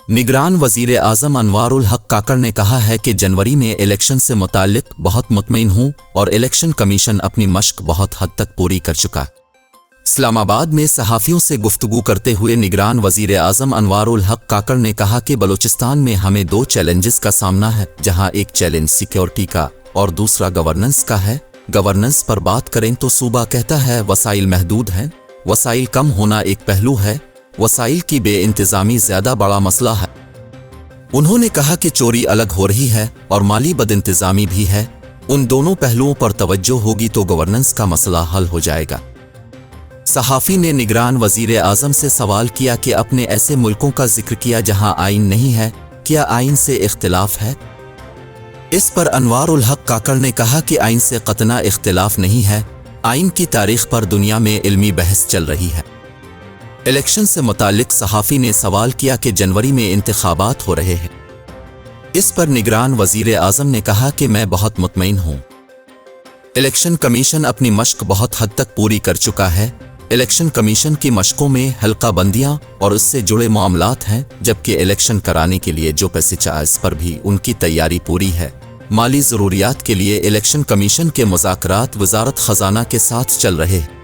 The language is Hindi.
निगरान वजीर आजम अनवारुल हक काकड़ ने कहा है कि जनवरी में इलेक्शन से मुताल्लिक बहुत मुतमईन हूं और इलेक्शन कमीशन अपनी मशक बहुत हद तक पूरी कर चुका। इस्लामाबाद में सहाफ़ियों से गुफ्तगू करते हुए निगरान वजीर आजम अनवारुल हक काकड़ ने कहा कि बलूचिस्तान में हमें दो चैलेंजेस का सामना है, जहां एक चैलेंज सिक्योरिटी का और दूसरा गवर्नेंस का है। गवर्नेंस पर बात करें तो सूबा कहता है वसाइल महदूद हैं। वसाइल कम होना एक पहलू है, वसाइल की बेइंतज़ामी ज़्यादा बड़ा मसला है। उन्होंने कहा कि चोरी अलग हो रही है और माली बदइंतज़ामी भी है। उन दोनों पहलुओं पर तवज्जो होगी तो गवर्नेंस का मसला हल हो जाएगा। सहाफ़ी ने निगरान वज़ीर आज़म से सवाल किया कि अपने ऐसे मुल्कों का जिक्र किया जहां आइन नहीं है, क्या आइन से इख्तिलाफ है? इस पर अनवारुल हक काकड़ ने कहा कि आइन से कतना इख्तिलाफ नहीं है, आइन की तारीख पर दुनिया में इल्मी बहस चल रही है। इलेक्शन से मुताल्लिक सहाफ़ी ने सवाल किया कि जनवरी में इंतखाबात हो रहे हैं। इस पर निगरान वज़ीर आज़म ने कहा कि मैं बहुत मुतमईन हूँ। इलेक्शन कमीशन अपनी मशक बहुत हद तक पूरी कर चुका है। इलेक्शन कमीशन की मशकों में हल्का बंदियाँ और उससे जुड़े मामलात हैं, जबकि इलेक्शन कराने के लिए जो पैसे चाहिए पर भी उनकी तैयारी पूरी है। माली ज़रूरियात के लिए इलेक्शन कमीशन के मुज़ाकरात वज़ारत ख़ज़ाना के साथ चल रहे हैं।